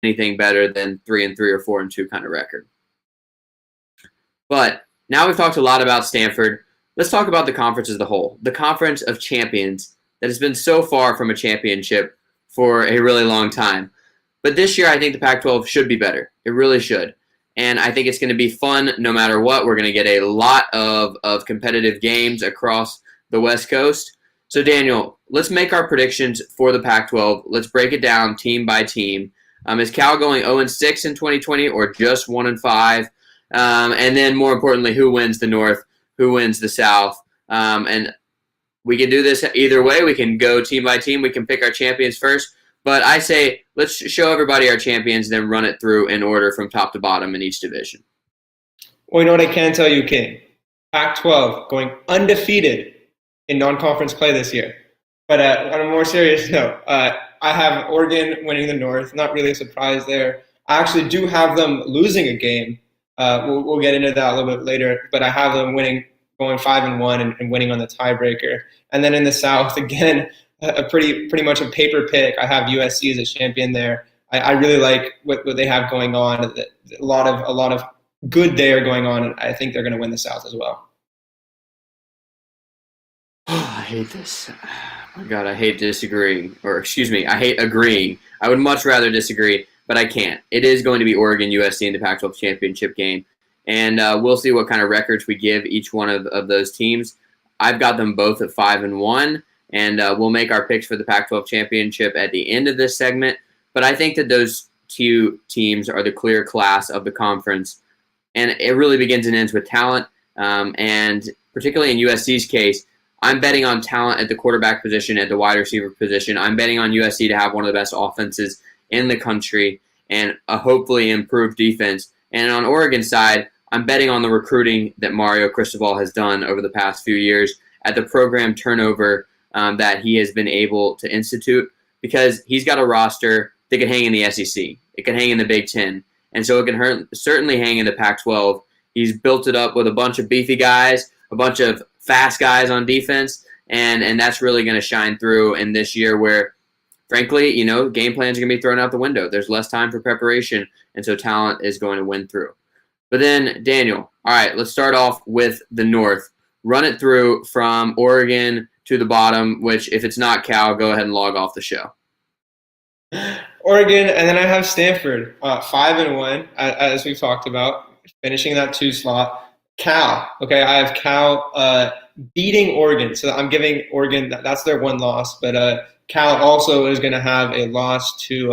anything better than 3-3 or 4-2 kind of record. But now we've talked a lot about Stanford. Let's talk about the conference as a whole. The Conference of Champions that has been so far from a championship for a really long time. But this year, I think the Pac-12 should be better. It really should. And I think it's going to be fun no matter what. We're going to get a lot of competitive games across the West Coast. So, Daniel, let's make our predictions for the Pac-12. Let's break it down team by team. Is Cal going 0-6 in 2020 or just 1-5? And then, more importantly, who wins the North? Who wins the South? And we can do this either way. We can go team by team. We can pick our champions first. But I say let's show everybody our champions, then run it through in order from top to bottom in each division. Well, you know what I can tell you, King? Pac-12 going undefeated in non-conference play this year. But on a more serious note, I have Oregon winning the North. Not really a surprise there. I actually do have them losing a game. We'll get into that a little bit later. But I have them winning, going 5-1 and winning on the tiebreaker. And then in the South, again, a pretty much a paper pick. I have USC as a champion there. I really like what they have going on. A lot of good there going on, and I think they're going to win the South as well. Oh, I hate this. Oh my God, I hate disagreeing. Or excuse me, I hate agreeing. I would much rather disagree, but I can't. It is going to be Oregon, USC in the Pac-12 championship game, and we'll see what kind of records we give each one of those teams. I've got them both at 5-1. And we'll make our picks for the Pac-12 championship at the end of this segment. But I think that those two teams are the clear class of the conference. And it really begins and ends with talent. And particularly in USC's case, I'm betting on talent at the quarterback position, at the wide receiver position. I'm betting on USC to have one of the best offenses in the country and a hopefully improved defense. And on Oregon's side, I'm betting on the recruiting that Mario Cristobal has done over the past few years at the program turnover that he has been able to institute, because he's got a roster that can hang in the SEC. It can hang in the Big Ten. And so it can certainly hang in the Pac-12. He's built it up with a bunch of beefy guys, a bunch of fast guys on defense, and that's really going to shine through in this year where, frankly, game plans are going to be thrown out the window. There's less time for preparation, and so talent is going to win through. But then, Daniel, all right, let's start off with the North. Run it through from Oregon to the bottom, which if it's not Cal, go ahead and log off the show. Oregon, and then I have Stanford, 5-1, as we've talked about, finishing that 2 slot. Cal, okay, I have Cal beating Oregon, so I'm giving Oregon, that's their one loss, but Cal also is going to have a loss to,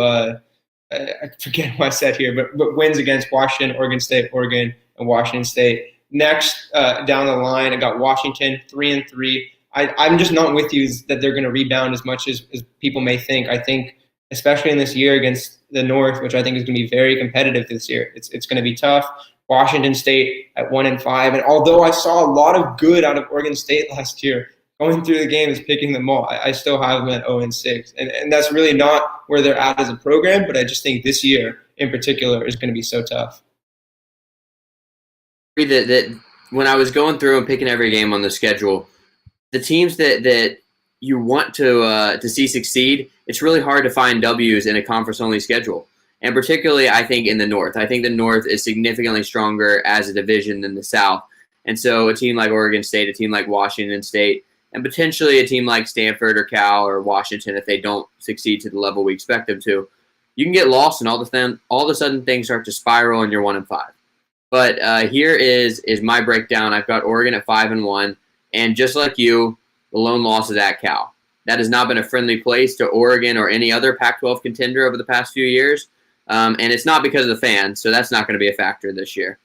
I forget what I said here, but wins against Washington, Oregon State, Oregon, and Washington State. Next, down the line, I got Washington, 3-3. I'm just not with you that they're going to rebound as much as people may think. I think, especially in this year against the North, which I think is going to be very competitive this year, it's going to be tough. Washington State at 1-5, and although I saw a lot of good out of Oregon State last year, going through the games, picking them all, I still have them at 0-6, and that's really not where they're at as a program. But I just think this year in particular is going to be so tough. That when I was going through and picking every game on the schedule, the teams that you want to see succeed, it's really hard to find W's in a conference-only schedule. And particularly, I think, in the North. I think the North is significantly stronger as a division than the South. And so a team like Oregon State, a team like Washington State, and potentially a team like Stanford or Cal or Washington, if they don't succeed to the level we expect them to, you can get lost and all of a sudden things start to spiral and you're 1-5. But here is my breakdown. I've got Oregon at 5-1. And just like you, the lone loss is at Cal. That has not been a friendly place to Oregon or any other Pac-12 contender over the past few years. And it's not because of the fans, so that's not going to be a factor this year.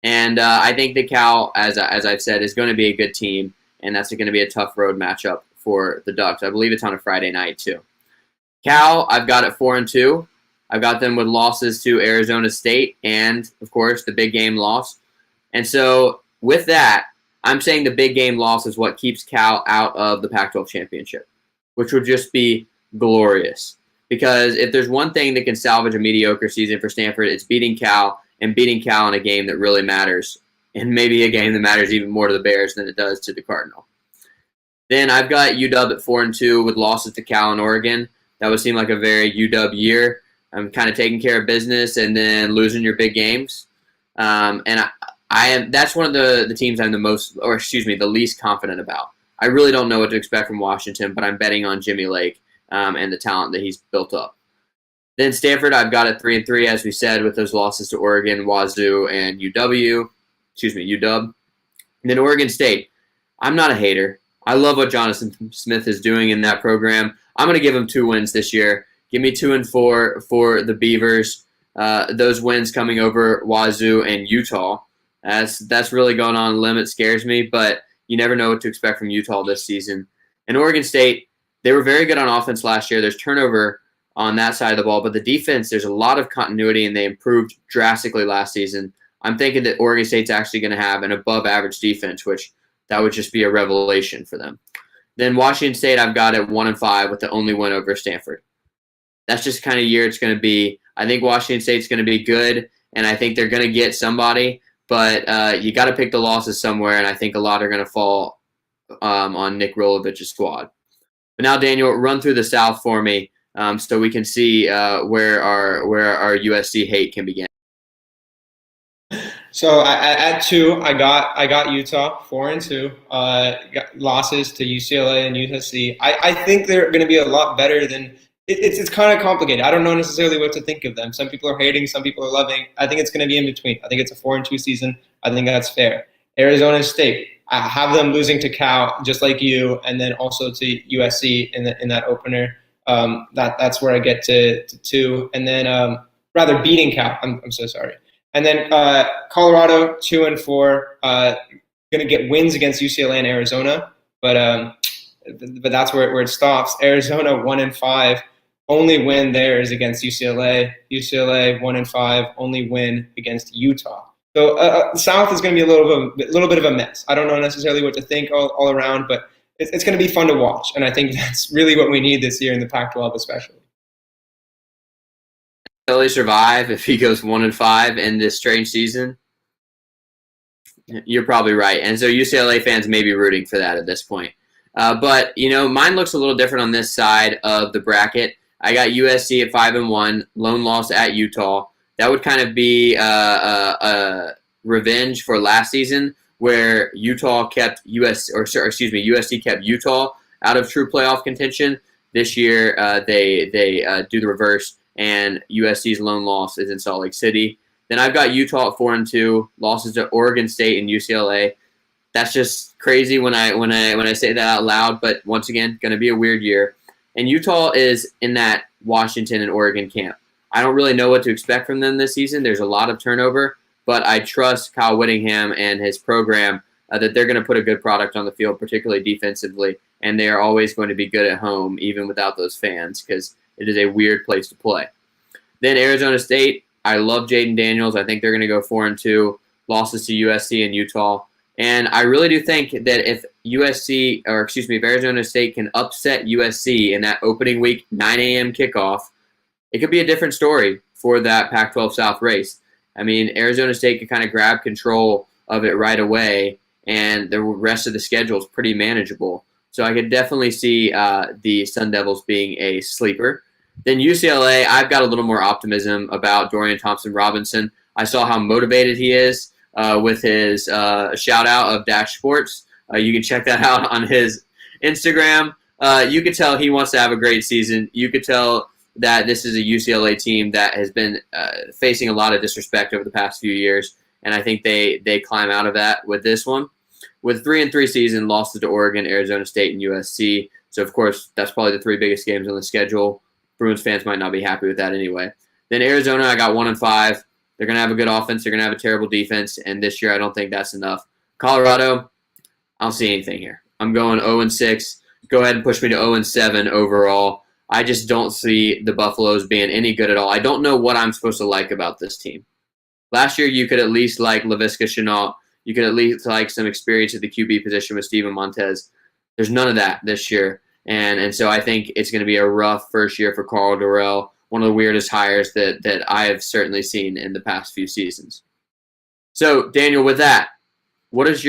And I think that Cal, as I've said, is going to be a good team, and that's going to be a tough road matchup for the Ducks. I believe it's on a Friday night, too. Cal, I've got at 4-2. I've got them with losses to Arizona State and, of course, the big game loss. And so with that, I'm saying the big game loss is what keeps Cal out of the Pac-12 championship, which would just be glorious. Because if there's one thing that can salvage a mediocre season for Stanford, it's beating Cal and beating Cal in a game that really matters, and maybe a game that matters even more to the Bears than it does to the Cardinal. Then I've got UW at 4-2 with losses to Cal and Oregon. That would seem like a very UW year. kind of taking care of business and then losing your big games. And I am that's one of the teams I'm the least confident about. I really don't know what to expect from Washington, but I'm betting on Jimmy Lake and the talent that he's built up. Then Stanford, I've got at 3-3, as we said, with those losses to Oregon, Wazoo, and UW. And then Oregon State. I'm not a hater. I love what Jonathan Smith is doing in that program. I'm going to give him 2 wins this year. Give me 2 and 4 for the Beavers. Those wins coming over Wazoo and Utah. That's really going on the limit. Scares me, but you never know what to expect from Utah this season. And Oregon State, they were very good on offense last year. There's turnover on that side of the ball, but the defense, there's a lot of continuity, and they improved drastically last season. I'm thinking that Oregon State's actually going to have an above-average defense, which that would just be a revelation for them. Then Washington State, I've got at 1-5 with the only win over Stanford. That's just kind of year it's going to be. I think Washington State's going to be good, and I think they're going to get somebody, but you got to pick the losses somewhere, and I think a lot are going to fall on Nick Rolovich's squad. But now, Daniel, run through the South for me so we can see where our USC hate can begin. So at 2, I got Utah 4-2. Got losses to UCLA and USC. I think they're going to be a lot better than. It's kind of complicated. I don't know necessarily what to think of them. Some people are hating, some people are loving. I think it's going to be in between. I think it's a 4-2 season. I think that's fair. Arizona State, I have them losing to Cal, just like you, and then also to USC in that opener. That's where I get to 2, and then rather beating Cal. I'm so sorry. And then Colorado 2-4, going to get wins against UCLA and Arizona, but that's where it stops. Arizona 1-5. Only win there is against UCLA. UCLA 1-5. Only win against Utah. So the South is going to be a little bit of a mess. I don't know necessarily what to think all around, but it's going to be fun to watch, and I think that's really what we need this year in the Pac-12, especially. Will he survive if he goes 1-5 in this strange season? You're probably right, and so UCLA fans may be rooting for that at this point. But mine looks a little different on this side of the bracket. I got USC at 5-1, lone loss at Utah. That would kind of be a revenge for last season, where USC kept Utah out of true playoff contention. This year, they do the reverse, and USC's lone loss is in Salt Lake City. Then I've got Utah at 4-2, losses to Oregon State and UCLA. That's just crazy when I say that out loud, but once again, going to be a weird year. And Utah is in that Washington and Oregon camp. I don't really know what to expect from them this season. There's a lot of turnover, but I trust Kyle Whittingham and his program that they're going to put a good product on the field, particularly defensively, and they are always going to be good at home, even without those fans, because it is a weird place to play. Then Arizona State, I love Jaden Daniels. I think they're going to go 4-2, losses to USC and Utah. And I really do think that if Arizona State can upset USC in that opening week 9 a.m. kickoff, it could be a different story for that Pac-12 South race. I mean, Arizona State could kind of grab control of it right away, and the rest of the schedule is pretty manageable. So I could definitely see the Sun Devils being a sleeper. Then UCLA, I've got a little more optimism about Dorian Thompson-Robinson. I saw how motivated he is with his shout-out of Dash Sports. You can check that out on his Instagram. You could tell he wants to have a great season. You could tell that this is a UCLA team that has been facing a lot of disrespect over the past few years, and I think they climb out of that with this one. With 3-3 season, losses to Oregon, Arizona State, and USC. So, of course, that's probably the 3 biggest games on the schedule. Bruins fans might not be happy with that anyway. Then Arizona, I got 1-5. They're going to have a good offense. They're going to have a terrible defense, and this year I don't think that's enough. Colorado, I don't see anything here. I'm going 0-6. Go ahead and push me to 0-7 overall. I just don't see the Buffaloes being any good at all. I don't know what I'm supposed to like about this team. Last year, you could at least like Laviska Shenault. You could at least like some experience at the QB position with Steven Montez. There's none of that this year. And so I think it's going to be a rough first year for Carl Dorrell, one of the weirdest hires that I have certainly seen in the past few seasons. So, Daniel, with that, what is your